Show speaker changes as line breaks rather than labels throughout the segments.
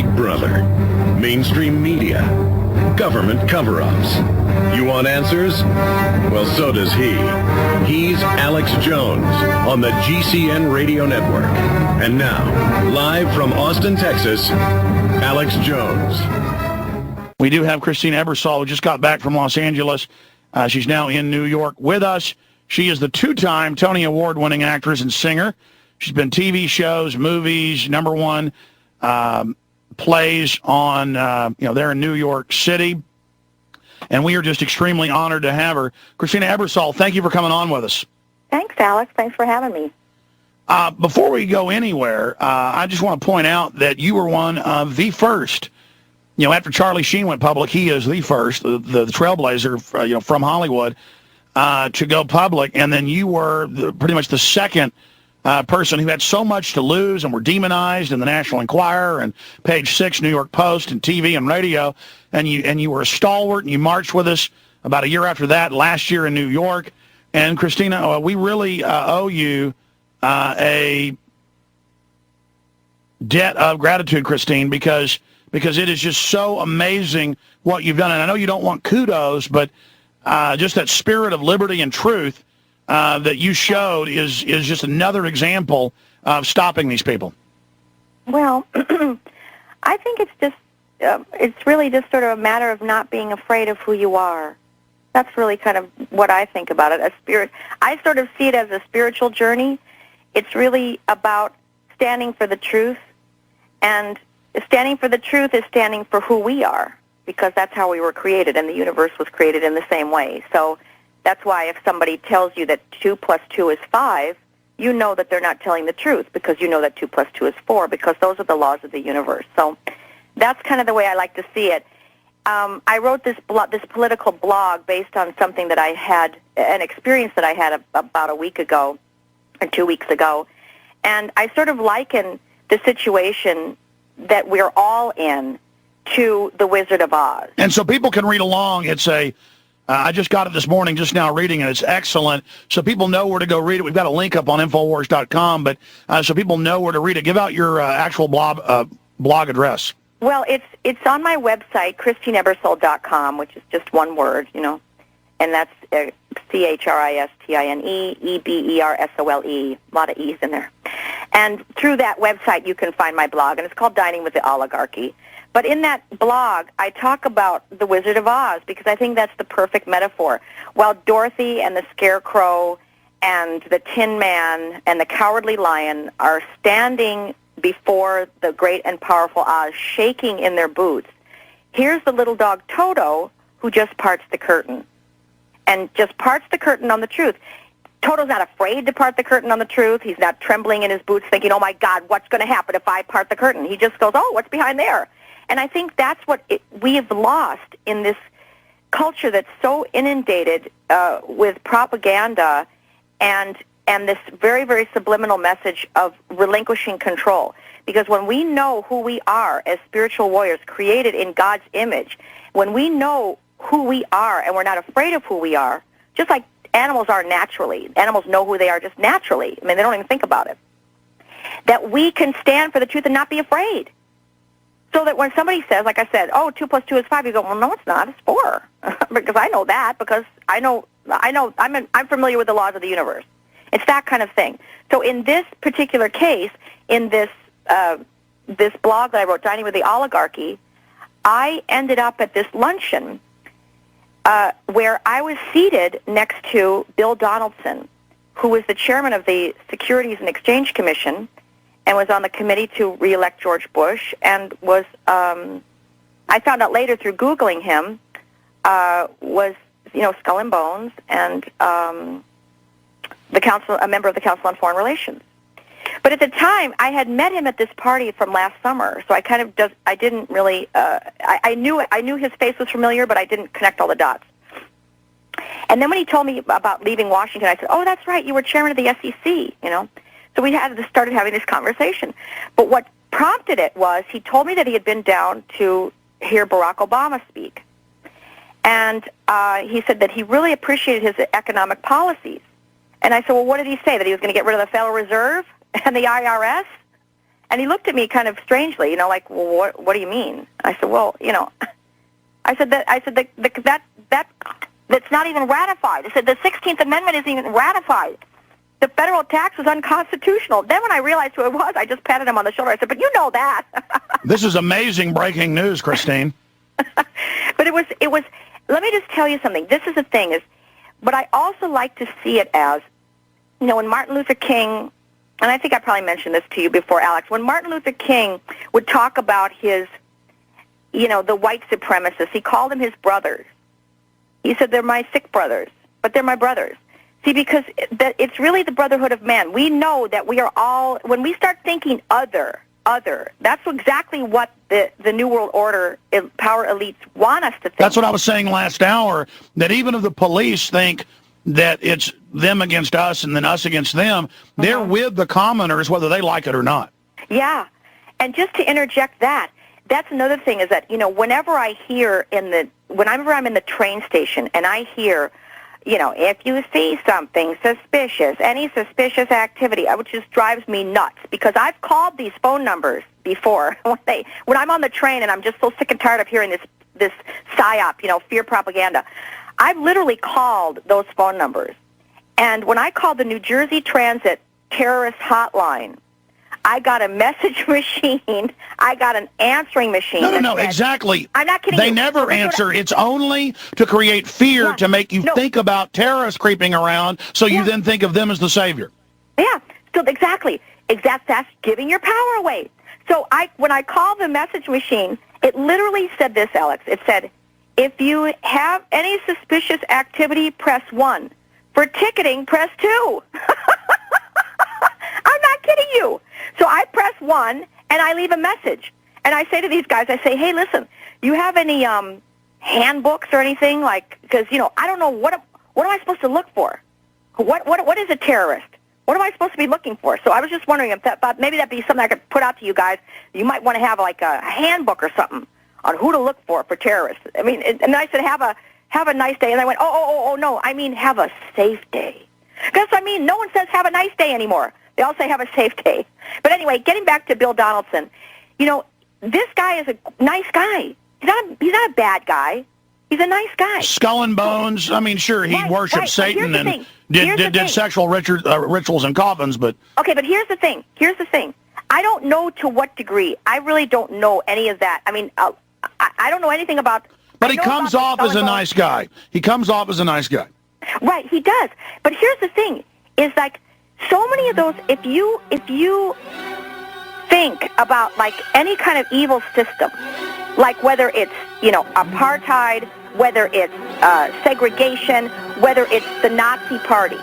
Big Brother, mainstream media, government cover-ups. You want answers? Well, so does he. He's Alex Jones on the GCN Radio Network. And now, live from Austin, Texas, Alex Jones.
We do have Christine Ebersole, who just got back from Los Angeles. She's now in New York with us. She is the two-time Tony Award-winning actress and singer. She's been TV shows, movies, number one, plays on, there in New York City. And we are just extremely honored to have her. Christina Ebersole, thank you for coming on with us.
Thanks, Alex. Thanks for having me.
Before we go anywhere, I just want to point out that you were one of the first. After Charlie Sheen went public, he is the first, the trailblazer, from Hollywood, to go public. And then you were pretty much the second person who had so much to lose and were demonized in the National Enquirer and Page 6, New York Post, and TV and radio. And you were a stalwart, and you marched with us about a year after that, last year in New York. And Christina, we really owe you a debt of gratitude, Christine, because it is just so amazing what you've done. And I know you don't want kudos, but just that spirit of liberty and truth that you showed is just another example of stopping these people.
Well, I think it's really just sort of a matter of not being afraid of who you are. That's really kind of what I think about it. I sort of see it as a spiritual journey. It's really about standing for the truth, and standing for the truth is standing for who we are, because that's how we were created, and the universe was created in the same way. So that's why if somebody tells you that 2 + 2 is 5, you know that they're not telling the truth, because you know that 2 + 2 is 4, because those are the laws of the universe. So that's kind of the way I like to see it. I wrote this political blog based on something that I had, an experience that I had about a week ago or 2 weeks ago, and I sort of liken the situation that we're all in to The Wizard of Oz.
And so people can read along. It's I just got it this morning, just now reading it. It's excellent. So people know where to go read it. We've got a link up on Infowars.com, but so people know where to read it. Give out your actual blog address.
Well, it's on my website, ChristineEbersole.com, which is just one word, and that's ChristineEbersole. A lot of E's in there. And through that website, you can find my blog, and it's called Dining with the Oligarchy. But in that blog, I talk about the Wizard of Oz, because I think that's the perfect metaphor. While Dorothy and the Scarecrow and the Tin Man and the Cowardly Lion are standing before the great and powerful Oz, shaking in their boots, here's the little dog Toto, who just parts the curtain, and just parts the curtain on the truth. Toto's not afraid to part the curtain on the truth. He's not trembling in his boots thinking, oh, my God, what's going to happen if I part the curtain? He just goes, oh, what's behind there? And I think that's what we have lost in this culture that's so inundated with propaganda and this very, very subliminal message of relinquishing control. Because when we know who we are as spiritual warriors created in God's image, when we know who we are and we're not afraid of who we are, just like animals are naturally. Animals know who they are just naturally. I mean, they don't even think about it. That we can stand for the truth and not be afraid. So that when somebody says, like I said, oh, 2 + 2 is 5, you go, well, no, it's not. It's 4. Because I know that, because I'm familiar with the laws of the universe. It's that kind of thing. So in this particular case, in this blog that I wrote, Dining with the Oligarchy, I ended up at this luncheon where I was seated next to Bill Donaldson, who was the chairman of the Securities and Exchange Commission and was on the committee to re-elect George Bush, and was, I found out later through Googling him, was, Skull and Bones, and a member of the Council on Foreign Relations. But at the time, I had met him at this party from last summer, so I kind of I didn't really, I knew his face was familiar, but I didn't connect all the dots. And then when he told me about leaving Washington, I said, oh, that's right, you were chairman of the SEC, So we started having this conversation. But what prompted it was he told me that he had been down to hear Barack Obama speak. And he said that he really appreciated his economic policies. And I said, well, what did he say? That he was going to get rid of the Federal Reserve and the IRS And he looked at me kind of strangely, like, well, what do you mean? I said, well, that's not even ratified. I said, the 16th Amendment isn't even ratified. The federal tax was unconstitutional. Then when I realized who it was, I just patted him on the shoulder. I said, but you know that.
This is amazing breaking news, Christine.
But it was, let me just tell you something. This is the thing, but I also like to see it as, when Martin Luther King, and I think I probably mentioned this to you before, Alex, when Martin Luther King would talk about his, the white supremacists, he called them his brothers. He said, they're my sick brothers, but they're my brothers. See, because it's really the brotherhood of man. We know that we are all, when we start thinking other, that's exactly what the New World Order power elites want us to think.
That's what I was saying last hour, that even if the police think that it's them against us and then us against them, they're with the commoners whether they like it or not.
Yeah. And just to interject that's another thing is that, whenever I hear whenever I'm in the train station and I hear, if you see something suspicious, any suspicious activity, which just drives me nuts because I've called these phone numbers before when I'm on the train and I'm just so sick and tired of hearing this psyop, fear propaganda. I've literally called those phone numbers. And when I called the New Jersey Transit terrorist hotline, I got a message machine. I got an answering machine.
No, exactly.
I'm not kidding.
They never answer. It's only to create fear to make you think about terrorists creeping around, so you then think of them as the savior.
Yeah, so exactly. That's giving your power away. So when I called the message machine, it literally said this, Alex. It said, if you have any suspicious activity, press 1. For ticketing, press 2. I'm not kidding you. So I press 1, and I leave a message. And I say to these guys, I say, hey, listen, you have any handbooks or anything? Because, I don't know, what am I supposed to look for? What is a terrorist? What am I supposed to be looking for? So I was just wondering if maybe that'd be something I could put out to you guys. You might want to have like a handbook or something on who to look for terrorists. I mean, and I said, have a nice day. And I went, oh, no, I mean, have a safe day. Because, no one says have a nice day anymore. They all say have a safe day. But anyway, getting back to Bill Donaldson, this guy is a nice guy. He's not a bad guy. He's a nice guy.
Skull and bones. Sure, he worshipped Satan and did sexual rituals in coffins, but...
Okay, but here's the thing. I don't know to what degree. I really don't know any of that. I don't know anything about...
But he comes off as a nice guy.
Right, he does. But here's the thing, is so many of those, if you think about any kind of evil system, whether it's, apartheid, whether it's segregation, whether it's the Nazi Party,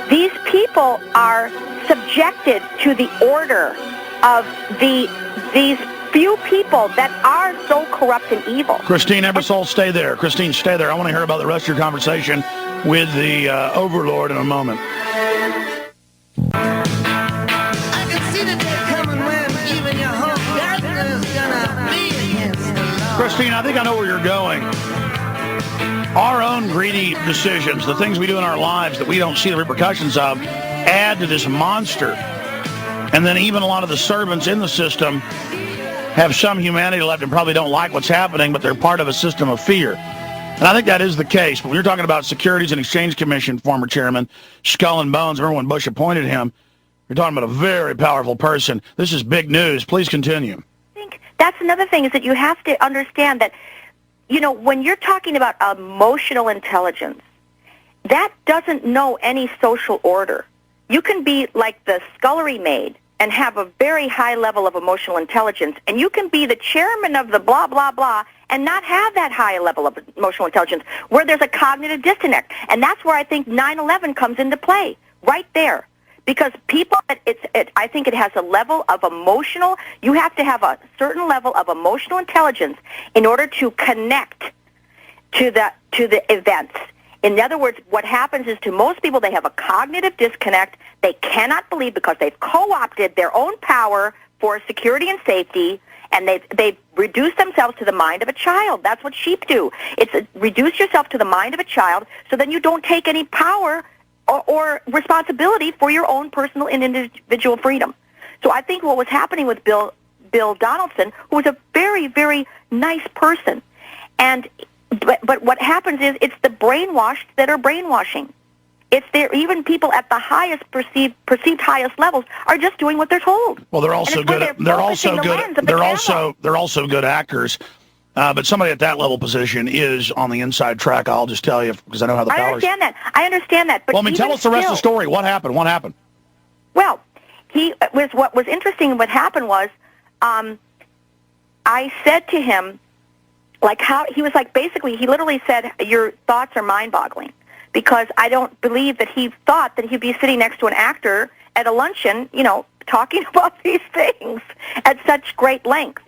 these people are subjected to the order of these few people that are so corrupt and evil.
Christine Ebersole, stay there. Christine, stay there. I want to hear about the rest of your conversation with the overlord in a moment.
I can see the day coming when even your whole darkness gonna be against the law.
Christine, I think I know where you're going. Our own greedy decisions, the things we do in our lives that we don't see the repercussions of, add to this monster. And then even a lot of the servants in the system have some humanity left and probably don't like what's happening, but they're part of a system of fear. And I think that is the case. But when you're talking about Securities and Exchange Commission former chairman, Skull and Bones, remember when Bush appointed him, you're talking about a very powerful person. This is big news. Please continue.
I think that's another thing is that you have to understand that, when you're talking about emotional intelligence, that doesn't know any social order. You can be like the scullery maid and have a very high level of emotional intelligence, and you can be the chairman of the blah, blah, blah, and not have that high level of emotional intelligence, where there's a cognitive disconnect. And that's where I think 9/11 comes into play, right there. Because people, I think it has a level of emotional, you have to have a certain level of emotional intelligence in order to connect to the events. In other words, what happens is to most people, they have a cognitive disconnect. They cannot believe because they've co-opted their own power for security and safety, and they've reduced themselves to the mind of a child. That's what sheep do. It's reduce yourself to the mind of a child, so then you don't take any power or responsibility for your own personal and individual freedom. So I think what was happening with Bill Donaldson, who was a very, very nice person, but what happens is it's the brainwashed that are brainwashing. It's there. Even people at the highest perceived highest levels are just doing what they're told.
Well, they're also good. They're also good actors. But somebody at that level position is on the inside track. I'll just tell you because I know how the powers.
I understand that. But
well, I mean, tell us the rest of the story. What happened? What happened?
Well, what was interesting. What happened was, I said to him, like how he was like basically he literally said, "Your thoughts are mind-boggling," because I don't believe that he thought that he'd be sitting next to an actor at a luncheon, talking about these things at such great length.